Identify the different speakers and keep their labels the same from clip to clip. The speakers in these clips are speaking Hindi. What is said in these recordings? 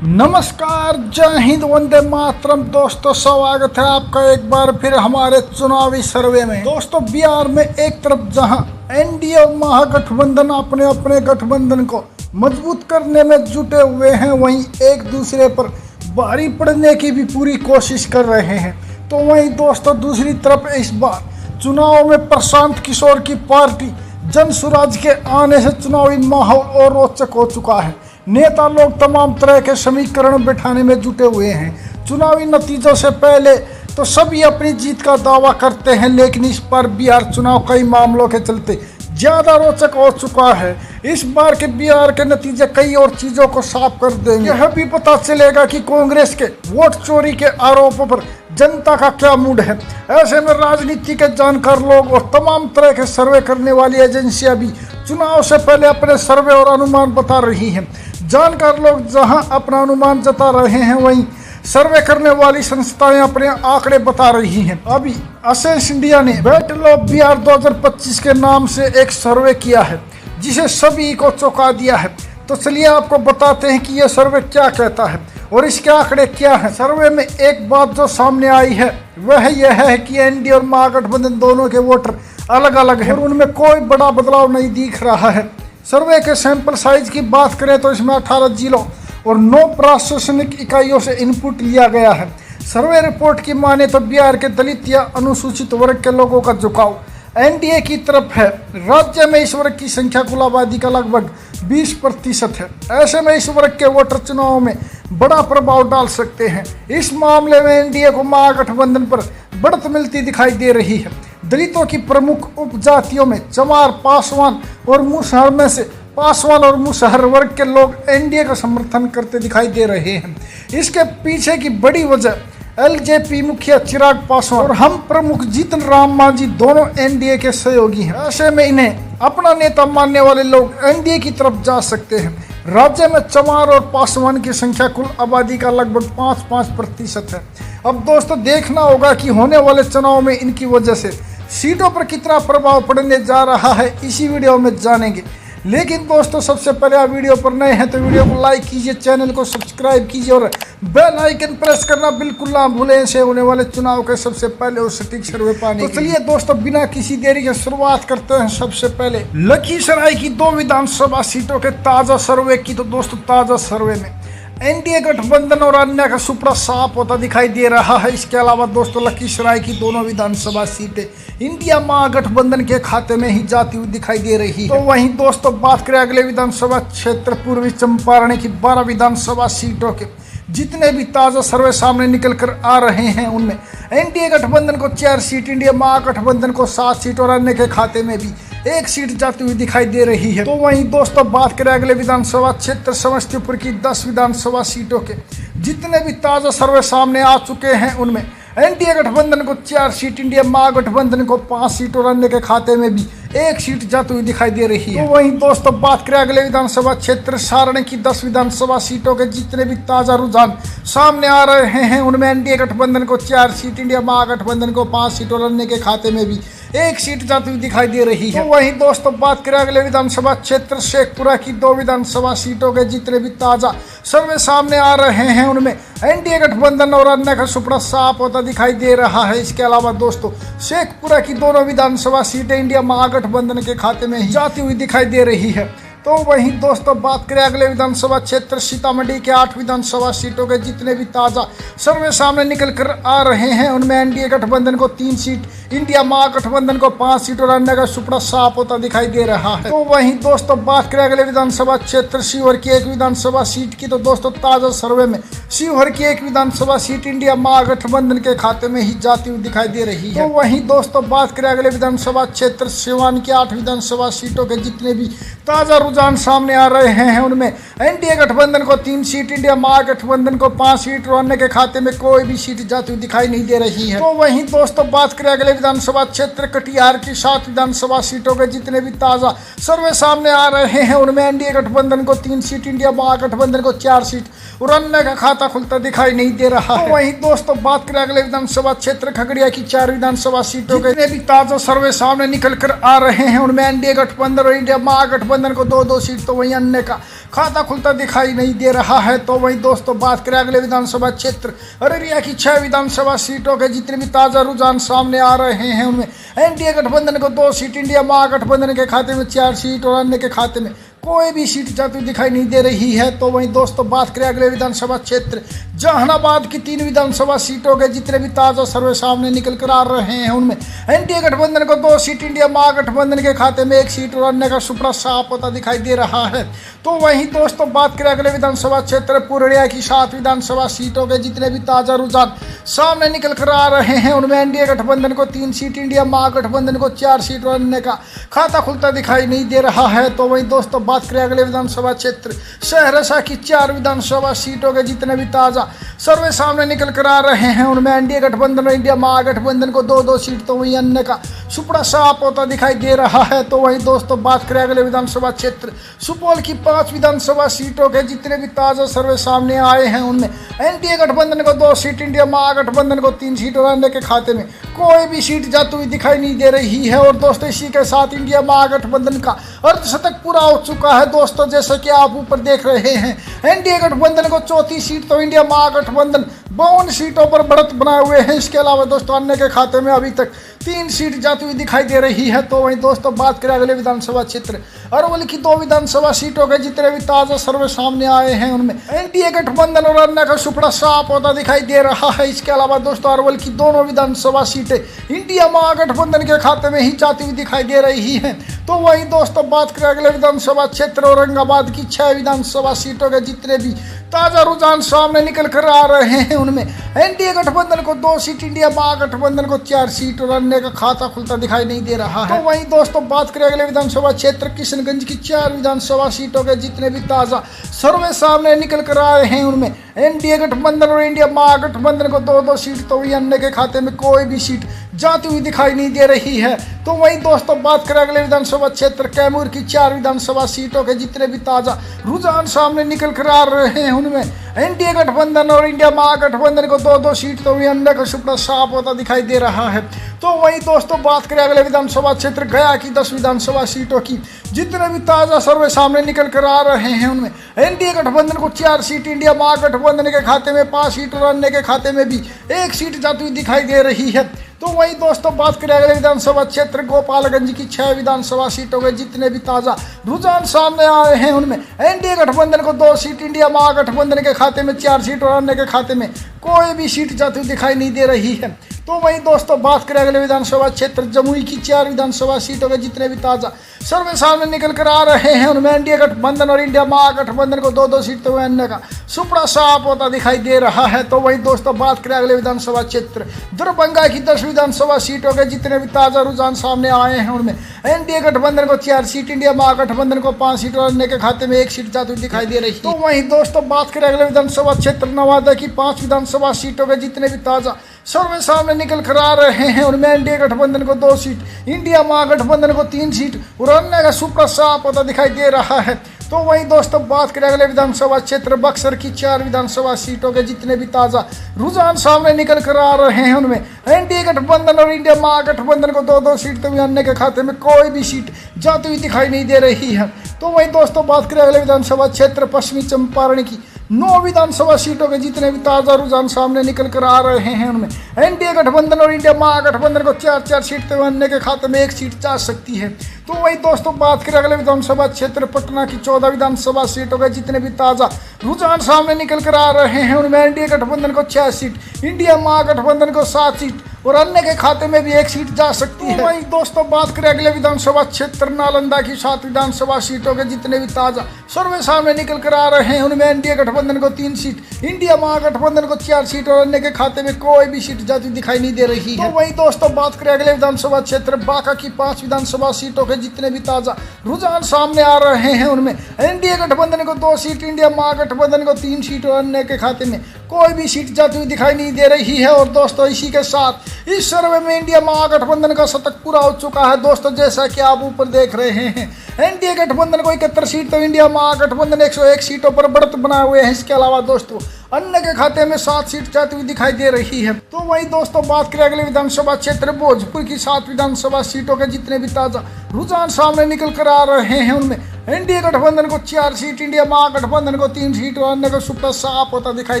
Speaker 1: नमस्कार, जय हिंद, वंदे मातरम। दोस्तों, स्वागत है आपका एक बार फिर हमारे चुनावी सर्वे में। दोस्तों, बिहार में एक तरफ जहां एनडीए और महागठबंधन अपने अपने गठबंधन को मजबूत करने में जुटे हुए हैं, वहीं एक दूसरे पर भारी पड़ने की भी पूरी कोशिश कर रहे हैं। तो वहीं दोस्तों, दूसरी तरफ इस बार चुनाव में प्रशांत किशोर की पार्टी जन स्वराज के आने से चुनावी माहौल और रोचक हो चुका है। नेता लोग तमाम तरह के समीकरण बैठाने में जुटे हुए हैं। चुनावी नतीजों से पहले तो सभी अपनी जीत का दावा करते हैं, लेकिन इस बार बिहार चुनाव कई मामलों के चलते ज्यादा रोचक हो चुका है। इस बार के बिहार के नतीजे कई और चीजों को साफ कर देंगे। यह भी पता चलेगा कि कांग्रेस के वोट चोरी के आरोपों पर जनता का क्या मूड है। ऐसे में राजनीति के जानकार लोग और तमाम तरह के सर्वे करने वाली एजेंसियां भी चुनाव से पहले अपने सर्वे और अनुमान बता रही हैं। जानकार लोग जहां अपना अनुमान जता रहे हैं, वहीं सर्वे करने वाली संस्थाएं अपने आंकड़े बता रही हैं। अभी असेस इंडिया ने बैटल ऑफ बिहार 2025 के नाम से एक सर्वे किया है, जिसे सभी को चौंका दिया है। तो चलिए आपको बताते हैं कि यह सर्वे क्या कहता है और इसके आंकड़े क्या हैं। सर्वे में एक बात जो सामने आई है वह यह है कि एनडीए और महागठबंधन दोनों के वोटर अलग अलग हैं और उनमें कोई बड़ा बदलाव नहीं दिख रहा है। सर्वे के सैंपल साइज की बात करें तो इसमें 18 जिलों और 9 प्रशासनिक इकाइयों से इनपुट लिया गया है। सर्वे रिपोर्ट की माने तो बिहार के दलित या अनुसूचित वर्ग के लोगों का झुकाव एनडीए की तरफ है। राज्य में इस वर्ग की संख्या कुल आबादी का लगभग 20% है। ऐसे में इस वर्ग के वोटर चुनाव में बड़ा प्रभाव डाल सकते हैं। इस मामले में एनडीए को महागठबंधन पर बढ़त मिलती दिखाई दे रही है। दलितों की प्रमुख उपजातियों में चमार, पासवान और मुसहर में से पासवान और मुसहर वर्ग के लोग एनडीए का समर्थन करते दिखाई दे रहे हैं। इसके पीछे की बड़ी वजह एलजेपी मुखिया चिराग पासवान और हम प्रमुख जीतन राम मांझी दोनों एनडीए के सहयोगी हैं। ऐसे में इन्हें अपना नेता मानने वाले लोग एनडीए की तरफ जा सकते हैं। राज्य में चमार और पासवान की संख्या कुल आबादी का लगभग 5% है। अब दोस्तों, देखना होगा कि होने वाले चुनाव में इनकी वजह से सीटों पर कितना प्रभाव पड़ने जा रहा है, इसी वीडियो में जानेंगे। लेकिन दोस्तों, सबसे पहले आप वीडियो पर नए हैं तो वीडियो को लाइक कीजिए, चैनल को सब्सक्राइब कीजिए और बेल आइकन प्रेस करना बिल्कुल ना भूलें, ऐसे होने वाले चुनाव के सबसे पहले और सटीक सर्वे पाने। तो चलिए दोस्तों, बिना किसी देरी के शुरुआत करते हैं। सबसे पहले लखीसराय की 2 विधानसभा सीटों के ताजा सर्वे की। तो दोस्तों, ताजा सर्वे में एनडीए गठबंधन और अन्य का सुपड़ा साफ होता दिखाई दे रहा है। इसके अलावा दोस्तों, लखीसराय की दोनों विधानसभा सीटें इंडिया महागठबंधन के खाते में ही जाती हुई दिखाई दे रही है। तो वहीं दोस्तों, बात करें अगले विधानसभा क्षेत्र पूर्वी चंपारण की 12 विधानसभा सीटों के जितने भी ताजा सर्वे सामने निकल कर आ रहे हैं, उनमें एनडीए गठबंधन को 4 सीट, इंडिया महागठबंधन को 7 सीट और अन्य के खाते में भी 1 सीट जाती हुई दिखाई दे रही है। तो वहीं दोस्तों, बात करें अगले विधानसभा क्षेत्र समस्तीपुर की 10 विधानसभा सीटों के जितने भी ताजा सर्वे सामने आ चुके हैं, उनमें एनडीए गठबंधन को 4 सीट, इंडिया महागठबंधन को 5 सीट और अन्य के खाते में भी 1 सीट जाती हुई दिखाई दे रही है। तो वहीं दोस्तों, बात करें अगले विधानसभा क्षेत्र सारण की 10 विधानसभा सीटों के जितने भी ताजा रुझान सामने आ रहे हैं, उनमें एनडीए गठबंधन को 4 सीट, इंडिया महागठबंधन को 5 सीट और अन्य के खाते में भी 1 सीट जाती हुई दिखाई दे रही है। तो वहीं दोस्तों, बात करें अगले विधानसभा क्षेत्र शेखपुरा की 2 विधानसभा सीटों के जितने भी ताजा सर्वे सामने आ रहे हैं, उनमें एनडीए गठबंधन और अन्य का सुपड़ा साफ होता दिखाई दे रहा है। इसके अलावा दोस्तों, शेखपुरा की दोनों विधानसभा सीटें इंडिया महागठबंधन के खाते में ही जाती हुई दिखाई दे रही है। तो वहीं दोस्तों, बात करें अगले विधानसभा क्षेत्र सीतामढ़ी के 8 विधानसभा सीटों के जितने भी ताजा सर्वे सामने निकल कर आ रहे हैं, उनमें एनडीए गठबंधन को 3 सीट, इंडिया महागठबंधन को 5 सीट और अन्य का सुपड़ा साफ होता दिखाई दे रहा है। तो वहीं दोस्तों, बात करें अगले विधानसभा क्षेत्र शिवहर की 1 विधानसभा सीट की। तो दोस्तों, ताजा सर्वे में शिवहर की 1 विधानसभा सीट इंडिया महागठबंधन के खाते में ही जाती हुई दिखाई दे रही है। तो वहीं दोस्तों, बात करें अगले विधानसभा क्षेत्र सिवान की 8 विधानसभा सीटों के जितने भी ताजा रुझान सामने आ रहे हैं, उनमें एनडीए गठबंधन को 3 सीट, इंडिया महागठबंधन को 5 सीट और अन्य के खाते में कोई भी सीट जाती हुई दिखाई नहीं दे रही है। तो वहीं दोस्तों, बात करें अगले विधानसभा क्षेत्र कटिहार की 7 विधानसभा सीटों के जितने भी ताजा सर्वे सामने आ रहे हैं, उनमें एनडीए गठबंधन को 3 सीट, इंडिया महागठबंधन को 4 सीट और अन्य का खाता खुलता दिखाई नहीं दे रहा है। वहीं दोस्तों, बात करें अगले विधानसभा क्षेत्र खगड़िया की 4 विधानसभा सीटों के जितने भी ताजा सर्वे सामने निकल कर आ रहे हैं, उनमें एनडीए गठबंधन और इंडिया महागठबंधन को 2 दो सीट तो वहीं अन्य का खाता खुलता दिखाई नहीं दे रहा है। तो वहीं दोस्तों बात करें अगले विधानसभा क्षेत्र अररिया की 6 विधानसभा सीटों के जितने भी ताजा रुझान सामने आ रहे हैं उनमें एनडीए गठबंधन को 2 सीट, इंडिया महागठबंधन के खाते में 4 सीट और अन्य के खाते में कोई भी सीट जाती हुई दिखाई नहीं दे रही है। तो वहीं दोस्तों बात करें अगले विधानसभा क्षेत्र जहानाबाद की 3 विधानसभा सीटों के जितने भी ताजा सर्वे सामने निकल कर आ रहे हैं उनमें एनडीए गठबंधन को 2 सीट, इंडिया महागठबंधन के खाते में 1 सीट और अन्य का सुपड़ा साफ होता दिखाई दे रहा है। तो वहीं दोस्तों बात करें अगले विधानसभा क्षेत्र पूर्णिया की 7 विधानसभा सीटों के जितने भी ताजा रुझान सामने निकल कर आ रहे हैं उनमें एनडीए गठबंधन को 3 सीट, इंडिया महागठबंधन को 4 सीट और अन्य का खाता खुलता दिखाई नहीं दे रहा है। तो वहीं दोस्तों बात करें अगले विधानसभा क्षेत्र सहरसा की 4 विधानसभा सीटों के जितने भी ताजा सर्वे सामने निकल कर आ रहे हैं उनमें एनडीए गठबंधन और इंडिया महागठबंधन को 2-2 सीट तो वहीं अन्य का सुपड़ा साफ होता दिखाई दे रहा है। तो वहीं दोस्तों बात करें अगले विधानसभा क्षेत्र सुपौल की 5 विधानसभा सीटों के जितने भी ताजा सर्वे सामने आए हैं उनमें एनडीए गठबंधन को 2 सीट, इंडिया महागठबंधन को 3 सीट और अन्य के खाते में कोई भी सीट जाती हुई दिखाई नहीं दे रही है। और दोस्तों इसी के साथ इंडिया महागठबंधन का अर्धशतक पूरा हो चुका है दोस्तों, जैसे कि आप ऊपर देख रहे हैं एनडीए गठबंधन को 34 सीट तो इंडिया महागठबंधन 52 सीटों पर बढ़त बनाए हुए हैं। इसके अलावा दोस्तों अन्य के खाते में अभी तक 3 सीट जाती हुई दिखाई दे रही है। तो वहीं दोस्तों बात करें अगले विधानसभा क्षेत्र अरवल की 2 विधानसभा सीटों के जितने भी ताजा सर्वे सामने आए हैं उनमें एनडीए गठबंधन और अन्य का सुपड़ा साफ होता दिखाई दे रहा है। इसके अलावा दोस्तों अरवल की दोनों विधानसभा सीटें इंडिया महागठबंधन के खाते में ही जाती हुई दिखाई दे रही है। तो वहीं दोस्तों बात करें अगले विधानसभा क्षेत्र औरंगाबाद की 6 विधानसभा सीटों के जितने भी ताजा रुझान सामने निकल कर आ रहे हैं उनमें एनडीए गठबंधन को 2 सीट, इंडिया महागठबंधन को 4 सीट और अन्य का खाता खुलता दिखाई नहीं दे रहा है। तो वहीं दोस्तों बात करें अगले विधानसभा क्षेत्र किशनगंज की 4 विधानसभा सीटों के जितने भी ताजा सर्वे सामने निकल कर आए हैं उनमें एनडीए गठबंधन और इंडिया महागठबंधन को 2-2 सीट तो वहीं अन्य के खाते में कोई भी सीट जाती हुई दिखाई नहीं दे रही है। तो वहीं दोस्तों बात करें अगले विधानसभा क्षेत्र कैमूर की 4 विधानसभा सीटों के जितने भी ताजा रुझान सामने निकल कर आ रहे हैं उनमें एनडीए गठबंधन और इंडिया महागठबंधन को 2-2 सीट तो वहीं अन्य का सुपड़ा साफ होता दिखाई दे रहा है। तो वहीं दोस्तों बात करें अगले विधानसभा क्षेत्र गया की 10 विधानसभा सीटों की जितने भी ताजा सर्वे सामने निकल कर आ रहे हैं उनमें एनडीए गठबंधन को 4 सीट, इंडिया महागठबंधन के खाते में 5 सीट और अन्य के खाते में भी 1 सीट जाती हुई दिखाई दे रही है। तो वहीं दोस्तों बात करें अगले विधानसभा क्षेत्र गोपालगंज की 6 विधानसभा सीटों के जितने भी ताजा रुझान सामने आए हैं उनमें एनडीए गठबंधन को 2 सीट, इंडिया महागठबंधन के खाते में 4 सीट और अन्य के खाते में कोई भी सीट जाती हुई दिखाई नहीं दे रही है। तो वहीं दोस्तों बात करें अगले विधानसभा क्षेत्र जमुई की 4 विधानसभा सीटों के जितने भी ताजा सर्वे सामने निकल कर आ रहे हैं उनमें एनडीए गठबंधन और इंडिया महागठबंधन को 2-2 सीट तो अन्य का सुपड़ा साफ होता दिखाई दे रहा है। तो वहीं दोस्तों बात करें अगले विधानसभा क्षेत्र दरभंगा की 10 विधानसभा सीटों के जितने भी ताजा रुझान सामने आए हैं उनमें एनडीए गठबंधन को 4 सीट, इंडिया महागठबंधन को 5 सीट और अन्य के खाते में 1 सीट जाती हुई दिखाई दे रही है। तो वहीं दोस्तों बात करें अगले विधानसभा क्षेत्र नवादा की 5 विधानसभा सीटों के जितने भी ताजा सर्वे सामने निकल कर आ रहे हैं उनमें एनडीए गठबंधन को 2 सीट, इंडिया महागठबंधन को 3 सीट और अन्य का सुपड़ा साफ होता दिखाई दे रहा है। तो वहीं दोस्तों बात करें अगले विधानसभा क्षेत्र बक्सर की 4 विधानसभा सीटों के जितने भी ताजा रुझान सामने निकल कर आ रहे हैं उनमें एनडीए गठबंधन और इंडिया महागठबंधन को 2-2 सीट तो अन्य के खाते में कोई भी सीट जाती हुई दिखाई नहीं दे रही है। तो वहीं दोस्तों बात करें अगले विधानसभा क्षेत्र पश्चिमी चंपारण की 9 विधानसभा सीटों के जितने भी ताजा रुझान सामने निकल कर आ रहे हैं उनमें एनडीए गठबंधन और इंडिया महागठबंधन को 4-4 सीट तो अन्य के खाते में 1 सीट जा सकती है। तो वहीं दोस्तों बात करें अगले विधानसभा क्षेत्र पटना की 14 विधानसभा सीटों के जितने भी ताजा रुझान सामने निकल कर आ रहे हैं उनमें एनडीए गठबंधन को 6 सीट, इंडिया महागठबंधन को 7 सीट और अन्य के खाते में भी 1 सीट जा सकती है। वहीं दोस्तों बात करें अगले विधानसभा क्षेत्र नालंदा की 7 विधानसभा सीटों के जितने भी ताजा सर्वे सामने निकल कर आ रहे हैं उनमें एनडीए गठबंधन को 3 सीट, इंडिया महागठबंधन को 4 सीट और अन्य के खाते में कोई भी सीट जाती दिखाई नहीं दे रही है। तो वहीं दोस्तों बात करें अगले विधानसभा क्षेत्र बांका की 5 विधानसभा सीटों के जितने भी ताजा रुझान सामने आ रहे हैं उनमें एनडीए गठबंधन को 2 सीट, इंडिया महागठबंधन को 3 सीट और अन्य के खाते में कोई भी सीट जाती हुई दिखाई नहीं दे रही है। और दोस्तों इसी के साथ इस सर्वे में इंडिया महागठबंधन का शतक पूरा हो चुका है दोस्तों, जैसा कि आप ऊपर देख रहे हैं एनडीए गठबंधन को 71 सीट तो इंडिया महागठबंधन 101 सीटों पर बढ़त बनाए हुए हैं। इसके अलावा दोस्तों अन्य के खाते में 7 सीट जाती हुई दिखाई दे रही है। तो वहीं दोस्तों बात करें अगले विधानसभा क्षेत्र भोजपुर की 7 विधानसभा सीटों के जितने भी ताजा रुझान सामने निकल कर आ रहे हैं उनमें एनडीए गठबंधन को 4 सीट, इंडिया महागठबंधन को 3 सीट और अन्य को सुपर साफ होता दिखाई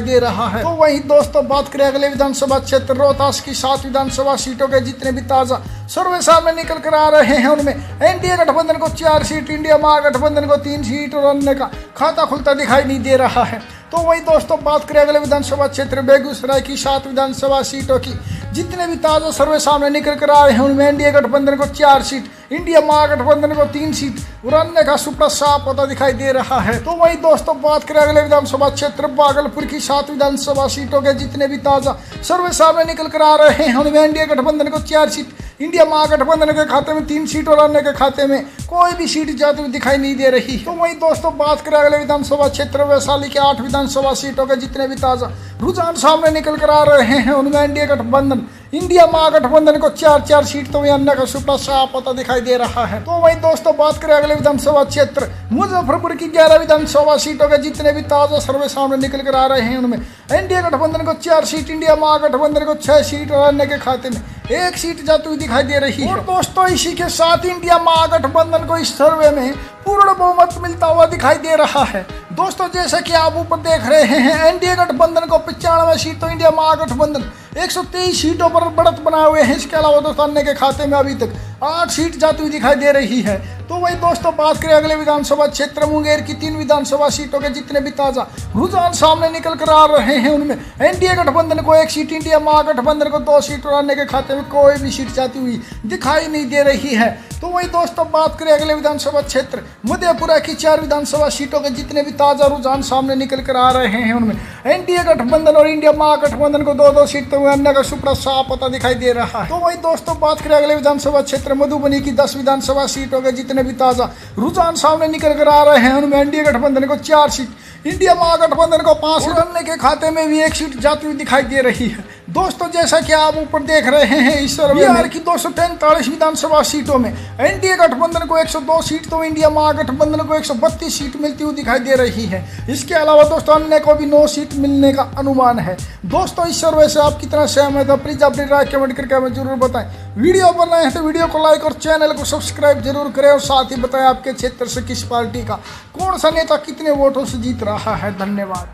Speaker 1: दे रहा है। तो वहीं दोस्तों बात करें अगले विधानसभा क्षेत्र रोहतास की 7 विधानसभा सीटों के जितने भी ताजा सर्वे सामने निकल कर आ रहे हैं उनमें एनडीए गठबंधन को 4 सीट, इंडिया महागठबंधन को 3 सीट और अन्य का खाता खुलता दिखाई नहीं दे रहा है। तो वहीं दोस्तों बात करें अगले विधानसभा क्षेत्र बेगूसराय की 7 विधानसभा सीटों की जितने भी ताजा सर्वे सामने निकल कर आ रहे हैं उनमें एनडीए गठबंधन को 4 सीट, इंडिया महागठबंधन को 3 सीट और अन्य का सुपड़ा साफ होता दिखाई दे रहा है। तो वहीं दोस्तों बात करें अगले विधानसभा क्षेत्र भागलपुर की 7 विधानसभा सीटों के जितने भी ताजा सर्वे सामने निकल कर आ रहे हैं उनमें एनडीए गठबंधन को 4 सीट, इंडिया महागठबंधन के खाते में 3 सीट और अन्य के खाते में कोई भी सीट जाती हुई दिखाई नहीं दे रही। तो वहीं दोस्तों बात करें अगले विधानसभा क्षेत्र वैशाली के 8 विधानसभा सीटों के जितने भी ताजा रुझान सामने निकल कर आ रहे हैं उनमें एनडीए गठबंधन, इंडिया महागठबंधन को 4 सीट तो वहीं अन्य का सुपड़ा साफ होता दिखाई दे रहा है। तो वहीं दोस्तों बात करें अगले विधानसभा क्षेत्र मुजफ्फरपुर की 11 विधानसभा सीटों के जितने भी ताजा सर्वे सामने निकल कर आ रहे हैं उनमें एनडीए गठबंधन को 4 सीट, इंडिया महागठबंधन को 6 सीट और अन्य के खाते में 1 सीट जाती हुई दिखाई दे रही है। और दोस्तों इसी के साथ इंडिया महागठबंधन को इस सर्वे में पूर्ण बहुमत मिलता हुआ दिखाई दे रहा है। दोस्तों जैसे कि आप ऊपर देख रहे हैं एनडीए गठबंधन को 95 सीट, तो इंडिया महागठबंधन 123 सीटों पर बढ़त बनाए हुए हैं। इसके अलावा दोस्तों अन्य के खाते में अभी तक 8 सीट जाती हुई दिखाई दे रही है। तो वही दोस्तों बात करें अगले विधानसभा क्षेत्र मुंगेर की 3 विधानसभा सीटों के जितने भी ताजा रुझान सामने निकल कर आ रहे हैं उनमें एनडीए गठबंधन को 1 सीट, इंडिया महागठबंधन को 2 सीट और अन्य के खाते में कोई भी सीट जाती हुई दिखाई नहीं दे रही है। तो वही दोस्तों बात करें अगले विधानसभा क्षेत्र मधेपुरा की 4 विधानसभा सीटों के जितने भी ताजा रुझान सामने निकल कर आ रहे हैं उनमें एनडीए गठबंधन और इंडिया महागठबंधन को 2-2 सीट तो अन्य का सुपड़ा साफ होता दिखाई दे रहा है। तो वही दोस्तों बात करें अगले विधानसभा क्षेत्र मधुबनी की 10 विधानसभा सीटों के जितने भी ताजा रुझान सामने निकल कर आ रहे हैं उनमें एनडीए गठबंधन को 4 सीट, इंडिया महागठबंधन को 5 सीट, अन्य के खाते में भी 1 सीट जाती हुई दिखाई दे रही है। दोस्तों जैसा कि आप ऊपर देख रहे हैं इस सर्वे बिहार की 243 विधानसभा सीटों में एनडीए गठबंधन को 102 सीट तो इंडिया महागठबंधन को 132 सीट मिलती हुई दिखाई दे रही है। इसके अलावा दोस्तों अन्य को भी 9 सीट मिलने का अनुमान है। दोस्तों इस सर्वे से आप कितना सहमत है प्लीज अपनी राय कमेंट करके हमें जरूर बताएं। वीडियो पर नए हैं तो वीडियो को लाइक और चैनल को सब्सक्राइब जरूर करें और साथ ही बताएं आपके क्षेत्र से किस पार्टी का कौन सा नेता कितने वोटों से जीत रहा है। धन्यवाद।